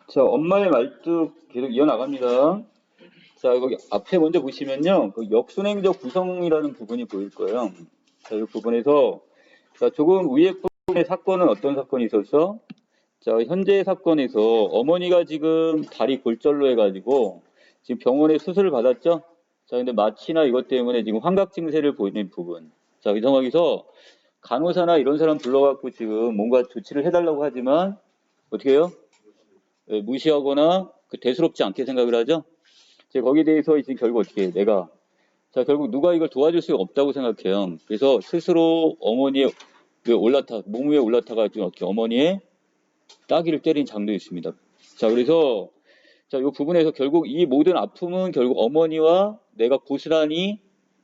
자, 엄마의 말뚝 계속 이어나갑니다. 자, 거기 앞에 먼저 보시면요. 그 역순행적 구성이라는 부분이 보일 거예요. 자, 이 부분에서, 자, 조금 위에 부분의 사건은 어떤 사건이 있었어? 자, 현재 사건에서 어머니가 지금 다리 골절로 해가지고 지금 병원에 수술을 받았죠? 자, 근데 마취나 이것 때문에 지금 환각 증세를 보이는 부분. 자, 이 상황에서 간호사나 이런 사람 불러갖고 지금 뭔가 조치를 해달라고 하지만 어떻게 해요? 무시하거나 대수롭지 않게 생각을 하죠. 제가 거기에 대해서 이제 결국 어떻게 해요? 내가 자 결국 누가 이걸 도와줄 수가 없다고 생각해요. 그래서 스스로 어머니의 몸 위에 올라타가지고 어떻게 어머니의 따귀를 때린 장도 있습니다. 자 그래서 자이 부분에서 결국 이 모든 아픔은 결국 어머니와 내가 고스란히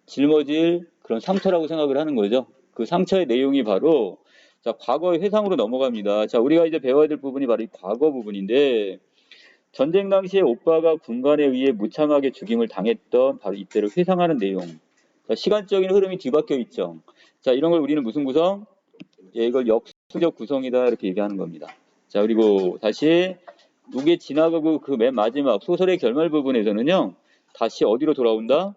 짊어질 그런 상처라고 생각을 하는 거죠. 그 상처의 내용이 바로 자 과거의 회상으로 넘어갑니다. 자 우리가 이제 배워야 될 부분이 바로 이 과거 부분인데 전쟁 당시에 오빠가 군관에 의해 무참하게 죽임을 당했던 바로 이때를 회상하는 내용. 자, 시간적인 흐름이 뒤바뀌어 있죠. 자, 이런 걸 우리는 무슨 구성? 예, 이걸 역수적 구성이다 이렇게 얘기하는 겁니다. 자, 그리고 다시 이게 지나가고 그 맨 마지막 소설의 결말 부분에서는요. 다시 어디로 돌아온다?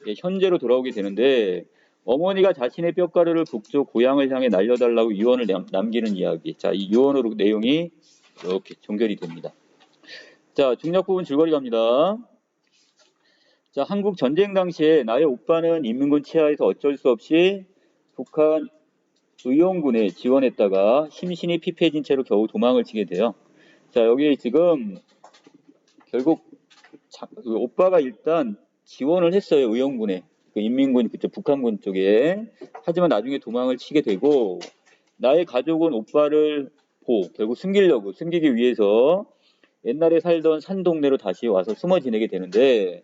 예, 현재로 돌아오게 되는데 어머니가 자신의 뼈가루를 북쪽 고향을 향해 날려달라고 유언을 남기는 이야기. 자, 이 유언으로 내용이 이렇게 종결이 됩니다. 자, 중력 부분 줄거리 갑니다. 자, 한국 전쟁 당시에 나의 오빠는 인민군 치하에서 어쩔 수 없이 북한 의용군에 지원했다가 심신이 피폐해진 채로 겨우 도망을 치게 돼요. 자, 여기 지금 결국 그 오빠가 일단 지원을 했어요. 의용군에. 그 인민군 그쪽 북한군 쪽에. 하지만 나중에 도망을 치게 되고 나의 가족은 오빠를 결국 숨기기 위해서 옛날에 살던 산 동네로 다시 와서 숨어 지내게 되는데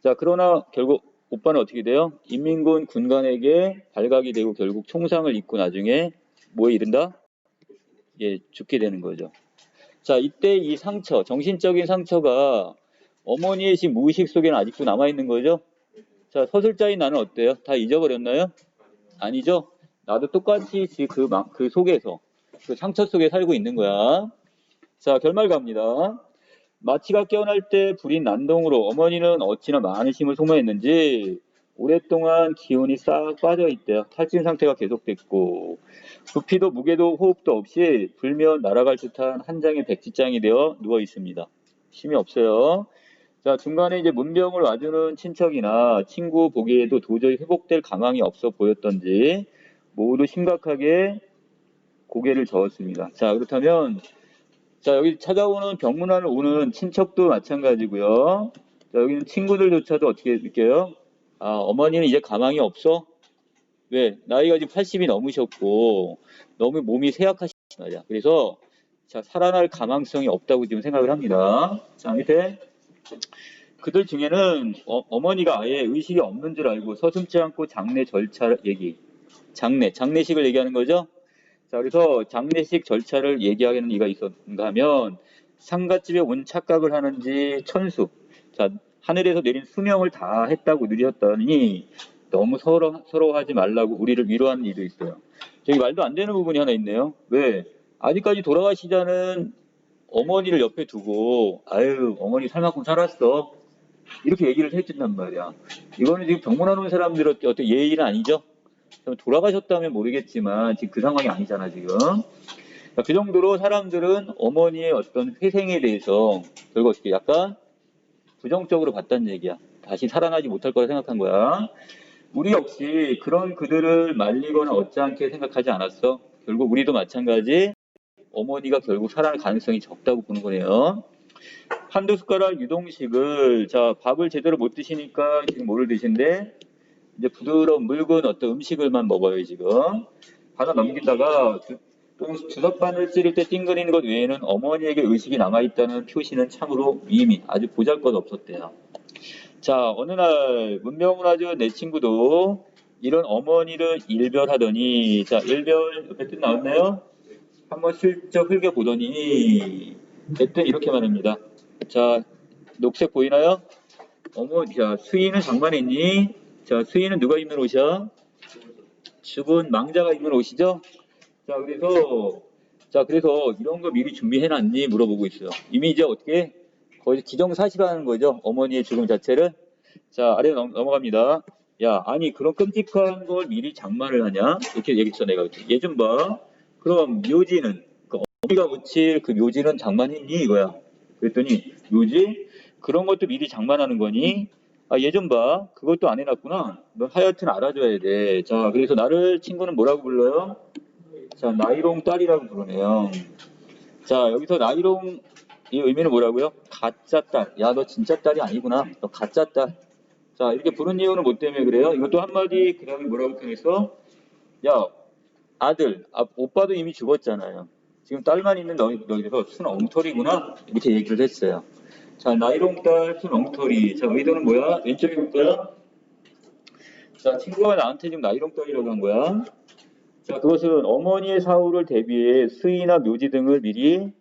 자 그러나 결국 오빠는 어떻게 돼요? 인민군 군관에게 발각이 되고 결국 총상을 입고 나중에 뭐에 이른다? 예, 죽게 되는 거죠. 자 이때 이 상처, 정신적인 상처가 어머니의 지금 무의식 속에는 아직도 남아있는 거죠. 자 서술자인 나는 어때요? 다 잊어버렸나요? 아니죠. 나도 똑같이 그 속에서 그 상처 속에 살고 있는 거야. 자 결말 갑니다. 마취가 깨어날 때 불인 난동으로 어머니는 어찌나 많은 힘을 소모했는지 오랫동안 기운이 싹 빠져 있대요. 탈진 상태가 계속됐고 부피도 무게도 호흡도 없이 불면 날아갈 듯한 한 장의 백지장이 되어 누워 있습니다. 힘이 없어요. 자 중간에 이제 문병을 와주는 친척이나 친구 보기에도 도저히 회복될 가망이 없어 보였던지 모두 심각하게 고개를 저었습니다. 자 그렇다면 자, 여기 찾아오는 병문안을 오는 친척도 마찬가지고요. 자, 여기는 친구들조차도 어떻게 느껴요? 아, 어머니는 이제 가망이 없어? 왜? 나이가 지금 80이 넘으셨고 너무 몸이 쇠약하신 거야. 그래서 자, 살아날 가망성이 없다고 지금 생각을 합니다. 자, 밑에 그들 중에는 어머니가 아예 의식이 없는 줄 알고 서슴지 않고 장례 절차 얘기. 장례식을 얘기하는 거죠. 자, 그래서 장례식 절차를 얘기하는 이가 있었는가 하면 상갓집에 온 착각을 하는지 천수. 자, 하늘에서 내린 수명을 다 했다고 느꼈더니 너무 서러워하지 말라고 우리를 위로하는 이도 있어요. 저기 말도 안 되는 부분이 하나 있네요. 왜? 아직까지 돌아가시자는 어머니를 옆에 두고 아유 어머니 살 만큼 살았어. 이렇게 얘기를 해준단 말이야. 이거는 지금 병문안 온 사람들의 어떤 예의는 아니죠? 돌아가셨다면 모르겠지만 지금 그 상황이 아니잖아 지금. 그 정도로 사람들은 어머니의 어떤 회생에 대해서 결국 어떻게 약간 부정적으로 봤다는 얘기야. 다시 살아나지 못할 거라 생각한 거야. 우리 역시 그런 그들을 말리거나 어찌않게 생각하지 않았어. 결국 우리도 마찬가지 어머니가 결국 살아날 가능성이 적다고 보는 거네요. 한두 숟가락 유동식을 자 밥을 제대로 못 드시니까 지금 뭐를 드신대? 이제 부드러운 묽은 어떤 음식을만 먹어요 지금. 하나 넘기다가 주석바늘 찌를 때 띵거리는 것 외에는 어머니에게 의식이 남아있다는 표시는 참으로 미미 아주 보잘것없었대요. 자 어느 날 문명을 아주 내 친구도 이런 어머니를 일별하더니 자 일별 옆에 뜻 나왔나요? 한번 슬쩍 흘겨보더니 그때 이렇게 말합니다. 자 녹색 보이나요? 자 수인은 장만에 있니? 자 수인은 누가 입는 옷이야? 죽은 망자가 입는 옷이죠? 자 그래서 자, 그래서 이런 거 미리 준비해놨니? 물어보고 있어요. 이미 이제 어떻게 거의 기정사실화하는 거죠. 어머니의 죽음 자체를. 자, 아래로 넘어갑니다. 야, 아니 그런 끔찍한 걸 미리 장만을 하냐? 이렇게 얘기했어 내가. 얘 좀 봐. 그럼 묘지는 그 어머니가 붙일 그 묘지는 장만했니? 이거야. 그랬더니 묘지? 그런 것도 미리 장만하는 거니? 아, 얘 좀 봐. 그것도 안 해놨구나. 너 하여튼 알아줘야 돼. 자, 그래서 나를 친구는 뭐라고 불러요? 자, 나이롱 딸이라고 부르네요. 자, 여기서 나이롱 이 의미는 뭐라고요? 가짜 딸. 야, 너 진짜 딸이 아니구나. 너 가짜 딸. 자, 이렇게 부른 이유는 뭐 때문에 그래요? 이것도 한마디 그 다음에 뭐라고 표현했어? 야, 아들, 오빠도 이미 죽었잖아요. 지금 딸만 있는 너희들은 순 엉터리구나. 이렇게 얘기를 했어요. 자, 나이롱 딸, 순 엉터리. 자, 의도는 뭐야? 왼쪽에 볼까요? 자, 친구가 나한테 지금 나이롱 딸이라고 한 거야. 자, 그것은 어머니의 사후를 대비해 수의나 묘지 등을 미리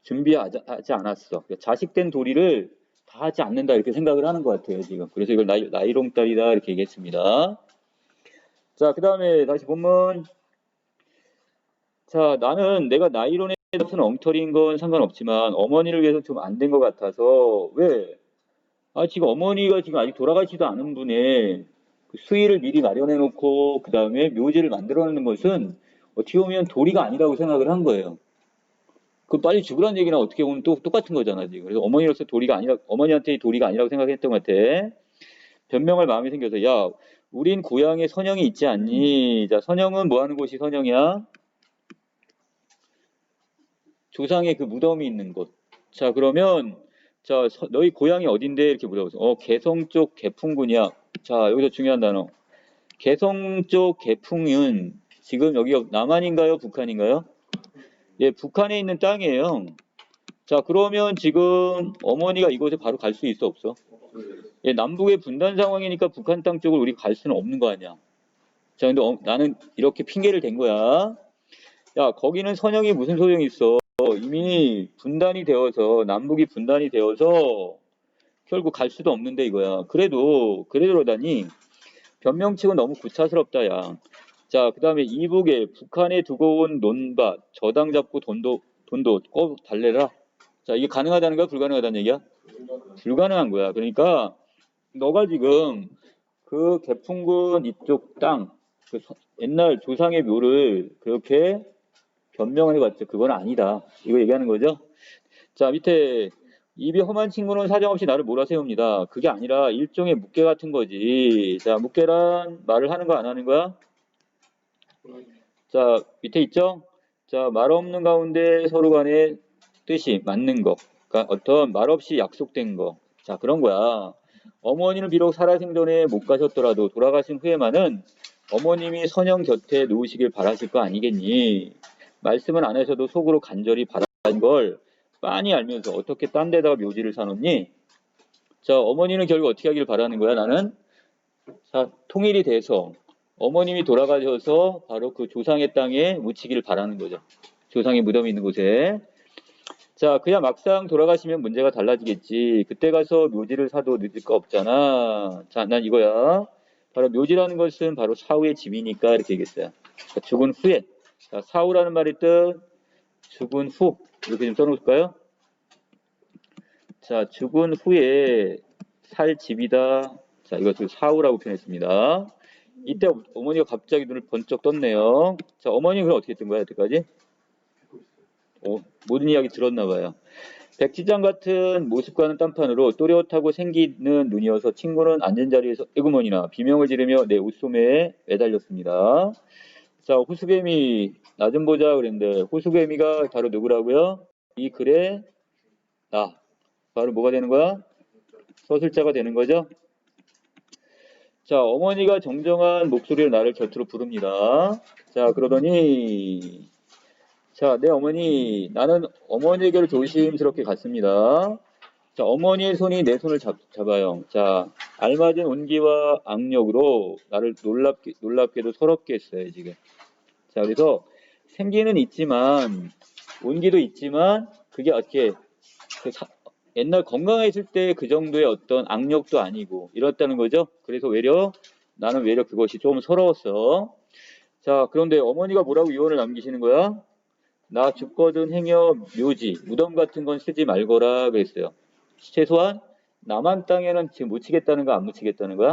준비하지 않았어. 자식된 도리를 다 하지 않는다 이렇게 생각을 하는 것 같아요 지금. 그래서 이걸 나이롱 딸이다 이렇게 얘기했습니다. 자, 그 다음에 다시 본문. 자, 나는 내가 나이론에 같은 엉터리인 건 상관없지만 어머니를 위해서 좀 안 된 것 같아서. 왜? 아, 지금 어머니가 지금 아직 돌아가시지도 않은 분의 그 수의를 미리 마련해 놓고 그 다음에 묘지를 만들어 놓는 것은 어떻게 보면 도리가 아니라고 생각을 한 거예요. 그 빨리 죽으라는 얘기나 어떻게 보면 또 똑같은 거잖아 지금. 그래서 어머니로서 도리가 아니라, 어머니한테 도리가 아니라고 생각했던 것 같아. 변명할 마음이 생겨서, 야, 우린 고향에 선영이 있지 않니? 자, 선영은 뭐 하는 곳이 선영이야? 조상의 그 무덤이 있는 곳. 자, 그러면 자, 너희 고향이 어딘데? 이렇게 물어보세요. 개성 쪽 개풍군이야. 자, 여기서 중요한 단어. 개성 쪽 개풍은 지금 여기 남한인가요? 북한인가요? 예, 북한에 있는 땅이에요. 자, 그러면 지금 어머니가 이곳에 바로 갈 수 있어, 없어? 예, 남북의 분단 상황이니까 북한 땅 쪽을 우리 갈 수는 없는 거 아니야. 자, 근데 나는 이렇게 핑계를 댄 거야. 야, 거기는 선영이 무슨 소용이 있어? 이미 분단이 되어서, 남북이 분단이 되어서 결국 갈 수도 없는데 이거야. 그래도 그러다니 변명치고 너무 구차스럽다, 야. 자, 그 다음에 이북에 북한에 두고 온 논밭, 저당 잡고 돈도 꼭 달래라. 자, 이게 가능하다는 거야? 불가능하다는 얘기야? 불가능한 거야. 그러니까 너가 지금 그 개풍군 이쪽 땅, 그 옛날 조상의 묘를 그렇게 변명을 해봤자 그건 아니다. 이거 얘기하는 거죠. 자, 밑에 입이 험한 친구는 사정없이 나를 몰아세웁니다. 그게 아니라 일종의 묵계 같은 거지. 자, 묵계란 말을 하는 거 안 하는 거야? 자, 밑에 있죠? 자, 말 없는 가운데 서로 간의 뜻이 맞는 거. 그러니까 어떤 말 없이 약속된 거. 자, 그런 거야. 어머니는 비록 살아생전에 못 가셨더라도 돌아가신 후에만은 어머님이 선영 곁에 놓으시길 바라실 거 아니겠니? 말씀은 안 하셔도 속으로 간절히 바라는 걸 빤히 알면서 어떻게 딴 데다가 묘지를 사놓니? 자, 어머니는 결국 어떻게 하길 바라는 거야, 나는? 자, 통일이 돼서 어머님이 돌아가셔서 바로 그 조상의 땅에 묻히기를 바라는 거죠. 조상의 무덤이 있는 곳에. 자, 그야 막상 돌아가시면 문제가 달라지겠지. 그때 가서 묘지를 사도 늦을 거 없잖아. 자, 난 이거야. 바로 묘지라는 것은 바로 사후의 짐이니까 이렇게 얘기했어요. 자, 죽은 후에. 자, 사후라는 말의 뜻, 죽은 후. 이렇게 좀 써놓을까요? 자, 죽은 후에 살 집이다. 자, 이것을 사후라고 표현했습니다. 이때 어머니가 갑자기 눈을 번쩍 떴네요. 자, 어머니는 그럼 어떻게 뜬 거야, 여태까지? 모든 이야기 들었나 봐요. 백지장 같은 모습과는 딴판으로 또렷하고 생기는 눈이어서 친구는 앉은 자리에서 에구머니나 비명을 지르며 내 옷소매에 매달렸습니다. 자, 호수개미 나 좀 보자 그랬는데 호수개미가 바로 누구라고요? 이 글에 나. 바로 뭐가 되는 거야? 서술자가 되는 거죠? 자, 어머니가 정정한 목소리로 나를 곁으로 부릅니다. 자, 그러더니 자, 내 어머니, 나는 어머니에게로 조심스럽게 갔습니다. 자, 어머니의 손이 내 손을 잡아요. 자, 알맞은 온기와 악력으로 나를 놀랍게도 서럽게 했어요, 지금. 자, 그래서 생기는 있지만, 온기도 있지만, 그게 어떻게, 옛날 건강했을 때 그 정도의 어떤 악력도 아니고, 이렇다는 거죠. 그래서 나는 외려 그것이 좀 서러웠어. 자, 그런데 어머니가 뭐라고 유언을 남기시는 거야? 나 죽거든 행여 묘지, 무덤 같은 건 쓰지 말거라 그랬어요. 최소한 남한 땅에는 지금 묻히겠다는 거 안 묻히겠다는 거야?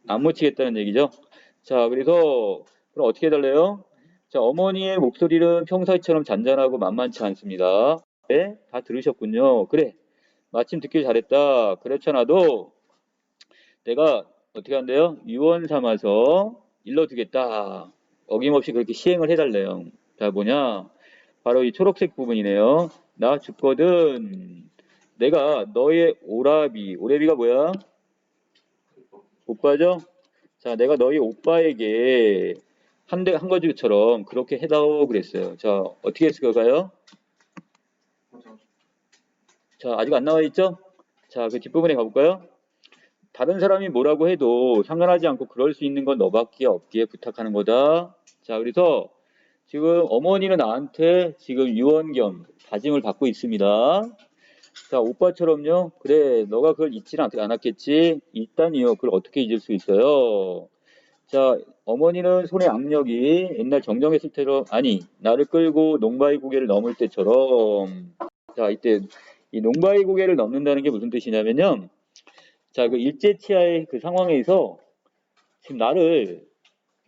안 묻히겠다는 얘기죠. 자, 그래서 그럼 어떻게 해달래요? 자, 어머니의 목소리는 평소처럼 잔잔하고 만만치 않습니다. 네? 다 들으셨군요. 그래, 마침 듣길 잘했다. 그렇잖아도 내가 어떻게 한대요? 유언 삼아서 일러주겠다. 어김없이 그렇게 시행을 해달래요. 자, 뭐냐? 바로 이 초록색 부분이네요. 나 죽거든. 내가 너의 오라비가 뭐야? 오빠죠? 자, 내가 너희 오빠에게 한 것처럼 그렇게 해다오 그랬어요. 자, 어떻게 했을까요? 자, 아직 안 나와 있죠? 자, 그 뒷부분에 가볼까요? 다른 사람이 뭐라고 해도 상관하지 않고 그럴 수 있는 건 너밖에 없기에 부탁하는 거다. 자, 그래서 지금 어머니는 나한테 지금 유언 겸 다짐을 받고 있습니다. 자, 오빠처럼요. 그래, 너가 그걸 잊지는 않았겠지? 있다니요. 그걸 어떻게 잊을 수 있어요? 자, 어머니는 손에 악력이 옛날 정정했을 때로, 아니, 나를 끌고 농바위 고개를 넘을 때처럼. 자, 이때 이 농바위 고개를 넘는다는 게 무슨 뜻이냐면요. 자, 그 일제치하의 그 상황에서 지금 나를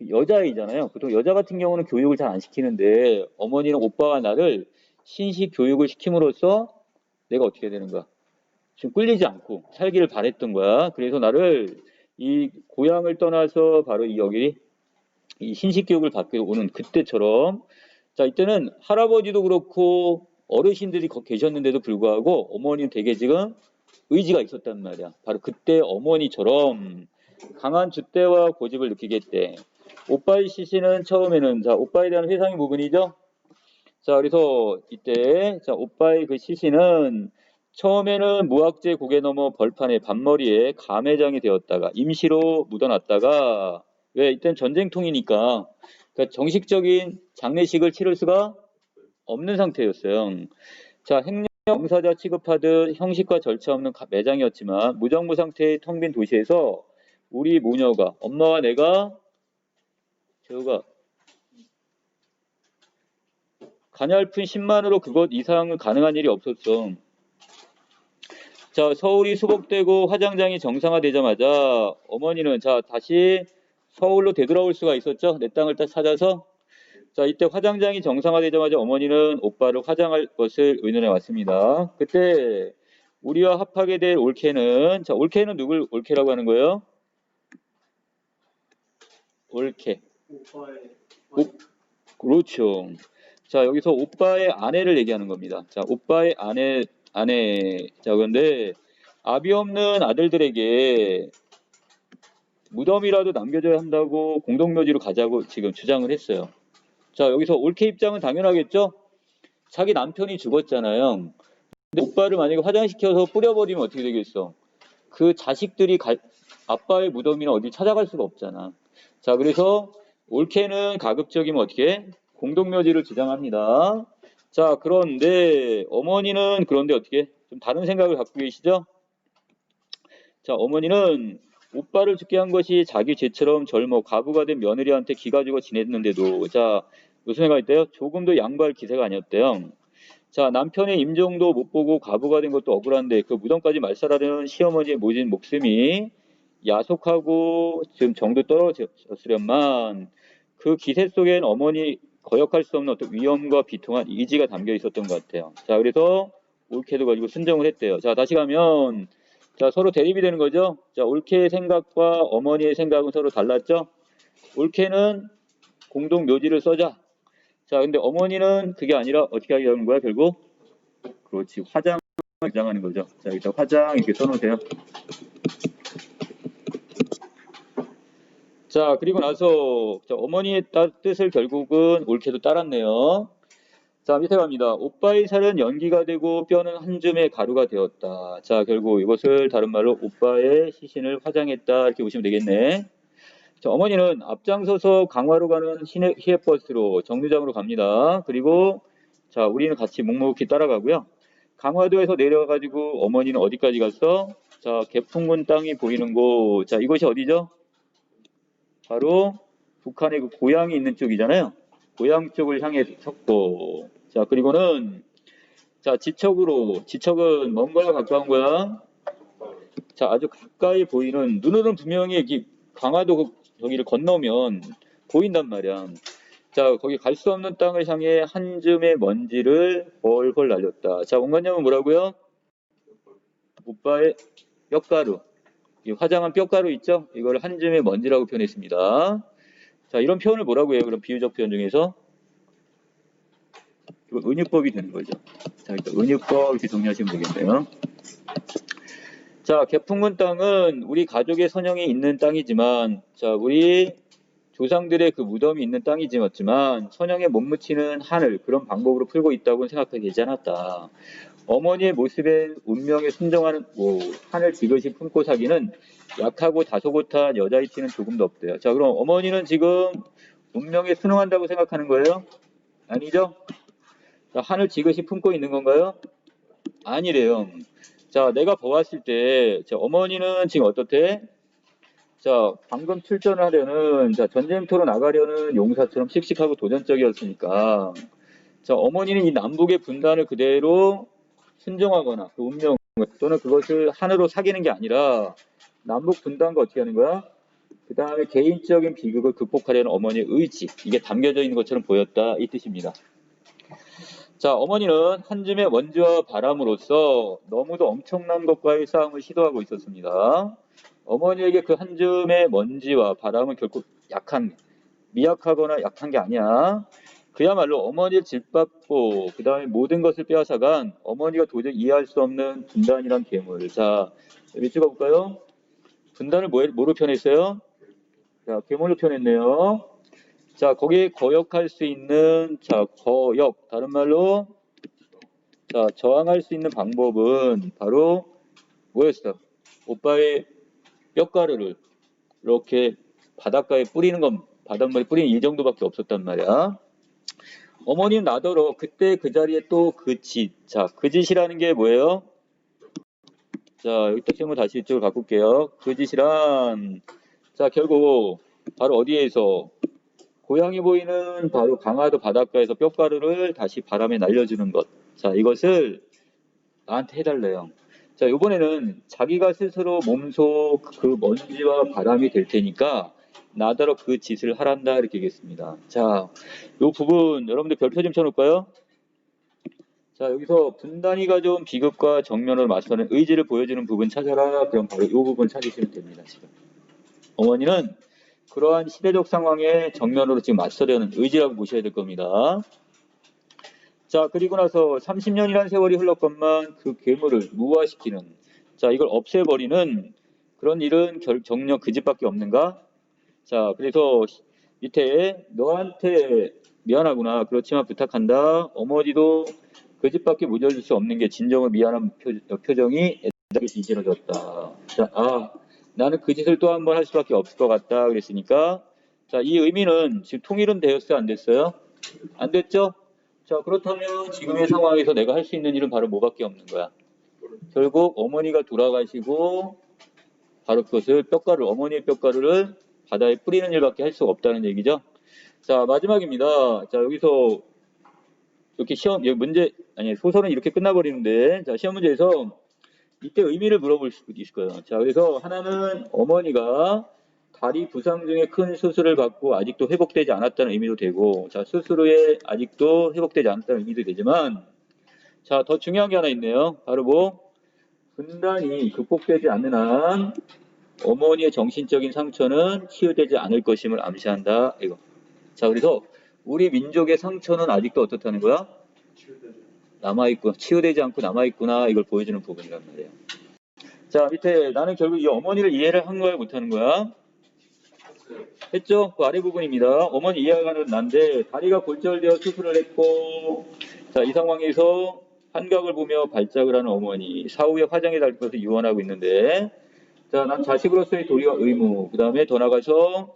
여자이잖아요. 보통 여자 같은 경우는 교육을 잘 안 시키는데 어머니는 오빠가 나를 신식 교육을 시킴으로써 내가 어떻게 되는 거야? 지금 끌리지 않고 살기를 바랬던 거야. 그래서 나를 이 고향을 떠나서 바로 여기 이 신식 교육을 받고 오는 그때처럼 자, 이때는 할아버지도 그렇고 어르신들이 계셨는데도 불구하고 어머니는 되게 지금 의지가 있었단 말이야. 바로 그때 어머니처럼 강한 줏대와 고집을 느끼겠대. 오빠의 시신은 처음에는 자, 오빠에 대한 회상의 부분이죠. 자, 그래서 이때 자, 오빠의 그 시신은 처음에는 무학재 고개 넘어 벌판에 반머리에 감회장이 되었다가 임시로 묻어놨다가 왜 이땐 전쟁통이니까 그러니까 정식적인 장례식을 치를 수가 없는 상태였어요. 자, 행령사자 취급하듯 형식과 절차 없는 매장이었지만 무정부 상태의 텅 빈 도시에서 우리 모녀가 엄마와 내가 재우가 가냘픈 10만으로 그것 이상은 가능한 일이 없었어. 자, 서울이 수복되고 화장장이 정상화되자마자 어머니는 자 다시 서울로 되돌아올 수가 있었죠. 내 땅을 딱 찾아서. 자, 이때 화장장이 정상화되자마자 어머니는 오빠를 화장할 것을 의논해 왔습니다. 그때 우리와 합하게 될 올케는 자, 올케는 누굴 올케라고 하는 거예요? 올케. 그렇죠. 자, 여기서 오빠의 아내를 얘기하는 겁니다. 자, 오빠의 아내. 자, 그런데 아비 없는 아들들에게 무덤이라도 남겨줘야 한다고 공동묘지로 가자고 지금 주장을 했어요. 자, 여기서 올케 입장은 당연하겠죠? 자기 남편이 죽었잖아요. 근데 오빠를 만약에 화장시켜서 뿌려버리면 어떻게 되겠어? 그 자식들이 아빠의 무덤이나 어디 찾아갈 수가 없잖아. 자, 그래서 올케는 가급적이면 어떻게? 공동묘지를 주장합니다. 자, 그런데 어머니는 그런데 어떻게? 좀 다른 생각을 갖고 계시죠? 자, 어머니는 오빠를 죽게 한 것이 자기 죄처럼 젊어 과부가 된 며느리한테 기가 죽어 지냈는데도 자, 무슨 생각이 있대요? 조금도 양보할 기세가 아니었대요. 자, 남편의 임종도 못 보고 과부가 된 것도 억울한데 그 무덤까지 말살하려는 시어머니의 모진 목숨이 야속하고 지금 정도 떨어졌으련만 그 기세 속엔 어머니 거역할 수 없는 어떤 위험과 비통한 의지가 담겨 있었던 것 같아요. 자, 그래서 올케도 가지고 순정을 했대요. 자, 다시 가면 자, 서로 대립이 되는 거죠. 자, 올케의 생각과 어머니의 생각은 서로 달랐죠. 올케는 공동 묘지를 써자. 자, 근데 어머니는 그게 아니라 어떻게 하려는 거야, 결국? 그렇지, 화장을 주장하는 거죠. 자, 여기다 화장 이렇게 써놓으세요. 자, 그리고 나서 자, 어머니의 뜻을 결국은 올케도 따랐네요. 자, 밑에 갑니다. 오빠의 살은 연기가 되고 뼈는 한 줌의 가루가 되었다. 자, 결국 이것을 다른 말로 오빠의 시신을 화장했다 이렇게 보시면 되겠네. 자, 어머니는 앞장서서 강화로 가는 시외버스로 정류장으로 갑니다. 그리고 자, 우리는 같이 묵묵히 따라가고요. 강화도에서 내려가지고 어머니는 어디까지 갔어? 자, 개풍군 땅이 보이는 곳. 자, 이곳이 어디죠? 바로 북한의 그 고향이 있는 쪽이잖아요. 고향 쪽을 향해 섰고 자, 그리고는, 자, 지척은 먼 거야, 가까운 거야? 자, 아주 가까이 보이는, 눈으로는 분명히 여기 강화도 저기를 건너면 보인단 말이야. 자, 거기 갈 수 없는 땅을 향해 한 줌의 먼지를 훨훨 날렸다. 자, 원관념은 뭐라고요? 오빠의 뼈가루. 이 화장한 뼈가루 있죠? 이걸 한 줌의 먼지라고 표현했습니다. 자, 이런 표현을 뭐라고 해요? 그럼 비유적 표현 중에서? 이거 은유법이 되는 거죠. 자, 일단 은유법 이렇게 정리하시면 되겠네요. 자, 개풍군 땅은 우리 가족의 선형이 있는 땅이지만, 자, 우리 조상들의 그 무덤이 있는 땅이지만 선형에 못 묻히는 한을 그런 방법으로 풀고 있다고는 생각하기 되지 않았다. 어머니의 모습에 운명에 순종하는 한을 지그시 품고 사기는 약하고 다소곳한 여자이티는 조금도 없대요. 자, 그럼 어머니는 지금 운명에 순응한다고 생각하는 거예요? 아니죠? 자, 한을 지그시 품고 있는 건가요? 아니래요. 자, 내가 보았을 때, 자, 어머니는 지금 어떻대? 자, 방금 출전을 하려는, 자, 전쟁터로 나가려는 용사처럼 씩씩하고 도전적이었으니까, 자, 어머니는 이 남북의 분단을 그대로 순종하거나, 그 운명, 또는 그것을 한으로 사귀는 게 아니라, 남북 분단과 어떻게 하는 거야? 그 다음에 개인적인 비극을 극복하려는 어머니의 의지, 이게 담겨져 있는 것처럼 보였다, 이 뜻입니다. 자, 어머니는 한 줌의 먼지와 바람으로써 너무도 엄청난 것과의 싸움을 시도하고 있었습니다. 어머니에게 그 한 줌의 먼지와 바람은 결코 미약하거나 약한 게 아니야. 그야말로 어머니를 짓밟고 그 다음에 모든 것을 빼앗아간 어머니가 도저히 이해할 수 없는 분단이란 괴물. 자, 몇 줄 가볼까요? 분단을 뭐로 표현했어요? 자, 괴물로 표현했네요. 자, 거기에 거역할 수 있는, 자, 거역. 다른 말로, 자, 저항할 수 있는 방법은 바로 뭐였어? 오빠의 뼈가루를 이렇게 바닷가에 뿌리는 건, 바닷물에 뿌리는 이 정도밖에 없었단 말이야. 어머니는 나더러 그때 그 자리에 또 그 짓. 자, 그 짓이라는 게 뭐예요? 자, 여기 또 실무 다시 이쪽으로 바꿀게요. 그 짓이란, 자, 결국 바로 어디에서? 고향이 보이는 바로 강화도 바닷가에서 뼈가루를 다시 바람에 날려주는 것. 자, 이것을 나한테 해달래요. 자, 이번에는 자기가 스스로 몸속 그 먼지와 바람이 될 테니까 나더러 그 짓을 하란다 이렇게 얘기했습니다. 자, 이 부분 여러분들 별표 좀 쳐놓을까요? 자, 여기서 분단이 가져온 비극과 정면으로 맞서는 의지를 보여주는 부분 찾아라. 그럼 바로 이 부분 찾으시면 됩니다. 지금 어머니는 그러한 시대적 상황에 정면으로 지금 맞서려는 의지라고 보셔야 될 겁니다. 자, 그리고 나서 30년이라는 세월이 흘렀건만 그 괴물을 무화시키는, 자, 이걸 없애버리는 그런 일은 정녕 그 집밖에 없는가? 자, 그래서 밑에 너한테 미안하구나. 그렇지만 부탁한다. 어머니도 그 집밖에 물려줄 수 없는 게 진정으로 미안한 표정이 애타게 이지러졌다. 자, 나는 그 짓을 또 한 번 할 수밖에 없을 것 같다. 그랬으니까, 자, 이 의미는 지금 통일은 되었어요? 안 됐어요? 안 됐죠? 자, 그렇다면 지금의 상황에서 내가 할 수 있는 일은 바로 뭐밖에 없는 거야? 결국 어머니가 돌아가시고 바로 그것을 어머니의 뼈가루를 바다에 뿌리는 일밖에 할 수가 없다는 얘기죠. 자, 마지막입니다. 자, 여기서 이렇게 소설은 이렇게 끝나버리는데, 자, 시험 문제에서 이때 의미를 물어볼 수 있을 거예요. 자, 그래서 하나는 어머니가 다리 부상 중에 큰 수술을 받고 아직도 회복되지 않았다는 의미도 되고, 자, 수술 후에 아직도 회복되지 않았다는 의미도 되지만, 자, 더 중요한 게 하나 있네요. 바로 분단이 극복되지 않는 한 어머니의 정신적인 상처는 치유되지 않을 것임을 암시한다. 이거. 자, 그래서 우리 민족의 상처는 아직도 어떻다는 거야? 남아있고, 치유되지 않고 남아있구나. 이걸 보여주는 부분이란 말이에요. 자, 밑에 나는 결국 이 어머니를 이해를 한 거야, 못하는 거야? 했죠? 그 아래 부분입니다. 어머니 이해하는 난데 다리가 골절되어 수술을 했고, 자, 이 상황에서 환각을 보며 발작을 하는 어머니, 사후에 화장에 달 것을 유언하고 있는데, 자, 난 자식으로서의 도리와 의무, 그 다음에 더 나가서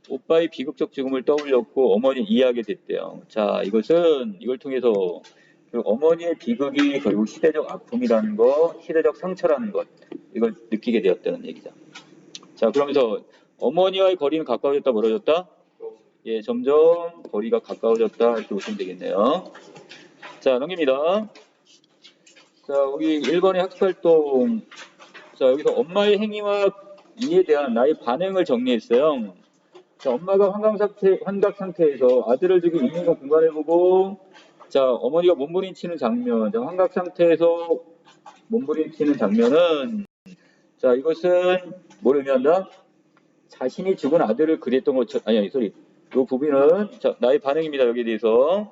오빠의 비극적 죽음을 떠올렸고 어머니 이해하게 됐대요. 자, 이걸 통해서 어머니의 비극이 결국 시대적 아픔이라는 것, 시대적 상처라는 것, 이걸 느끼게 되었다는 얘기죠. 자, 그러면서 어머니와의 거리는 가까워졌다, 멀어졌다? 예, 점점 거리가 가까워졌다, 이렇게 보시면 되겠네요. 자, 넘깁니다. 자, 여기 1번의 학습활동. 자, 여기서 엄마의 행위와 이에 대한 나의 반응을 정리했어요. 자, 엄마가 환각 상태에서 아들을 두고 있는 거 공간해보고, 자, 어머니가 몸부림치는 장면. 자, 환각 상태에서 몸부림치는 장면은, 자, 이것은 뭘 의미한다? 자신이 죽은 아들을 그랬던 것처럼, 아니, 이 부분은, 자, 나의 반응입니다. 여기에 대해서.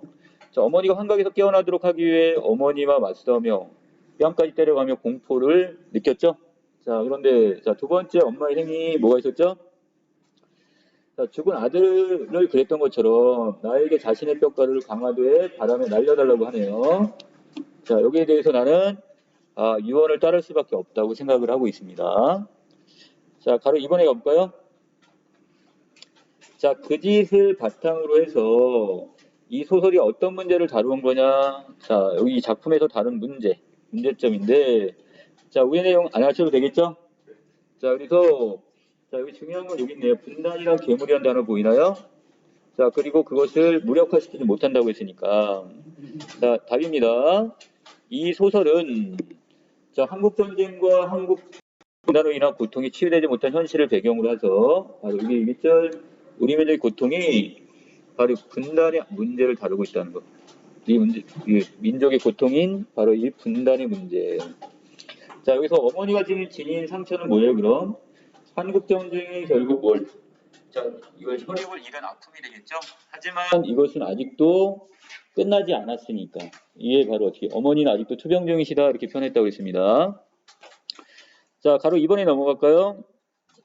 자, 어머니가 환각에서 깨어나도록 하기 위해 어머니와 맞서며 뺨까지 때려가며 공포를 느꼈죠? 자, 그런데, 자, 두 번째 엄마의 행위 뭐가 있었죠? 자, 죽은 아들을 그랬던 것처럼 나에게 자신의 뼈가루를 강화도에 바람에 날려달라고 하네요. 자, 여기에 대해서 나는 유언을 따를 수밖에 없다고 생각을 하고 있습니다. 자, 가로 2번에 가볼까요? 자, 그 짓을 바탕으로 해서 이 소설이 어떤 문제를 다루는 거냐? 자, 여기 작품에서 다룬 문제점인데, 자, 위의 내용 안 하셔도 되겠죠? 자, 그래서, 자, 여기 중요한 건 여기 있네요. 분단이랑 괴물이라는 단어 보이나요? 자, 그리고 그것을 무력화시키지 못한다고 했으니까. 자, 답입니다. 이 소설은, 자, 한국전쟁과 한국 분단으로 인한 고통이 치유되지 못한 현실을 배경으로 해서, 바로 여기 1절, 우리 민족의 고통이 바로 분단의 문제를 다루고 있다는 것. 이 민족의 고통인 바로 이 분단의 문제. 자, 여기서 어머니가 지닌 상처는 뭐예요, 그럼? 한국전쟁이 결국 뭘? 자, 이걸 혈육을 잃은 아픔이 되겠죠? 하지만 이것은 아직도 끝나지 않았으니까. 이게 바로 어떻게, 어머니는 아직도 투병 중이시다, 이렇게 표현했다고 했습니다. 자, 가로 2번에 넘어갈까요?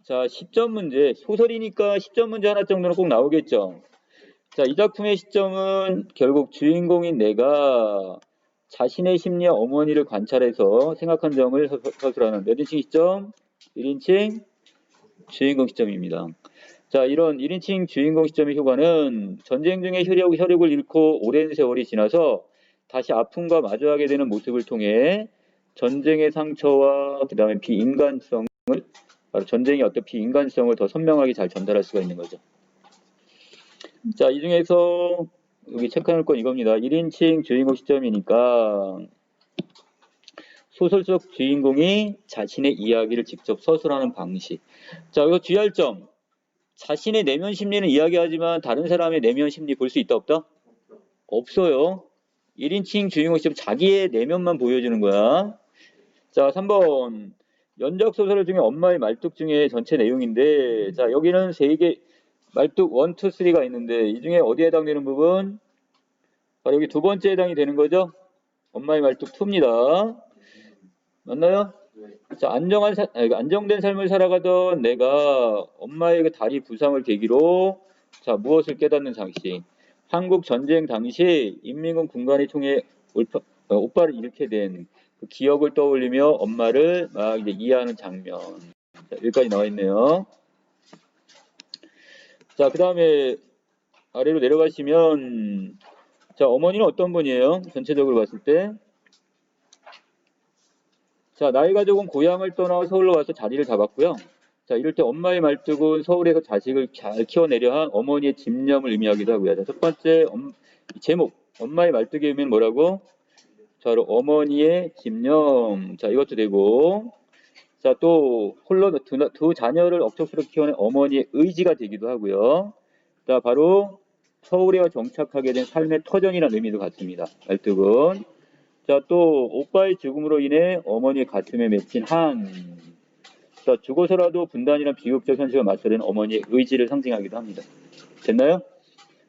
자, 10점 문제. 소설이니까 10점 문제 하나 정도는 꼭 나오겠죠? 자, 이 작품의 시점은 결국 주인공인 내가 자신의 심리와 어머니를 관찰해서 생각한 점을 서술하는 몇 인칭 시점? 1인칭 주인공 시점입니다. 자, 이런 1인칭 주인공 시점의 효과는 전쟁 중에 혈육을 잃고 오랜 세월이 지나서 다시 아픔과 마주하게 되는 모습을 통해 전쟁의 상처와 그 다음에 비인간성을, 바로 전쟁의 어떤 비인간성을 더 선명하게 잘 전달할 수가 있는 거죠. 자, 이 중에서 여기 체크할 건 이겁니다. 1인칭 주인공 시점이니까 소설 속 주인공이 자신의 이야기를 직접 서술하는 방식. 자, 이거 주의할 점. 자신의 내면 심리는 이야기하지만 다른 사람의 내면 심리 볼 수 있다 없다? 없어요. 1인칭 주인공 시점 자기의 내면만 보여주는 거야. 자, 3번. 연작 소설 중에 엄마의 말뚝 중에 전체 내용인데, 자, 여기는 3개 말뚝 1, 2, 3가 있는데 이 중에 어디에 해당되는 부분? 바로 여기 두 번째 해당이 되는 거죠? 엄마의 말뚝 2입니다. 맞나요? 자, 안정된 삶을 살아가던 내가 엄마의 그 다리 부상을 계기로 자, 무엇을 깨닫는 장치. 한국 전쟁 당시 인민군 군관이 총에 오빠를 잃게 된 그 기억을 떠올리며 엄마를 막 이제 이해하는 장면. 자, 여기까지 나와 있네요. 자, 그 다음에 아래로 내려가시면 자, 어머니는 어떤 분이에요? 전체적으로 봤을 때. 자, 나의 가족은 고향을 떠나 서울로 와서 자리를 잡았고요. 자, 이럴 때 엄마의 말뚝은 서울에서 자식을 잘 키워내려 한 어머니의 집념을 의미하기도 하고요. 자, 첫 번째 제목 엄마의 말뚝의 의미는 뭐라고? 자, 어머니의 집념. 자, 이것도 되고 자, 또 홀로 두 자녀를 억척스럽게 키워낸 어머니의 의지가 되기도 하고요. 자, 바로 서울에 정착하게 된 삶의 터전이라는 의미도 같습니다. 말뚝은. 자, 또 오빠의 죽음으로 인해 어머니의 가슴에 맺힌 한. 자, 죽어서라도 분단이란 비극적 현실과 맞서는 어머니의 의지를 상징하기도 합니다. 됐나요?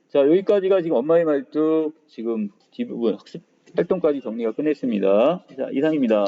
자, 여기까지가 지금 엄마의 말뚝 지금 뒷부분 학습 활동까지 정리가 끝냈습니다. 자, 이상입니다.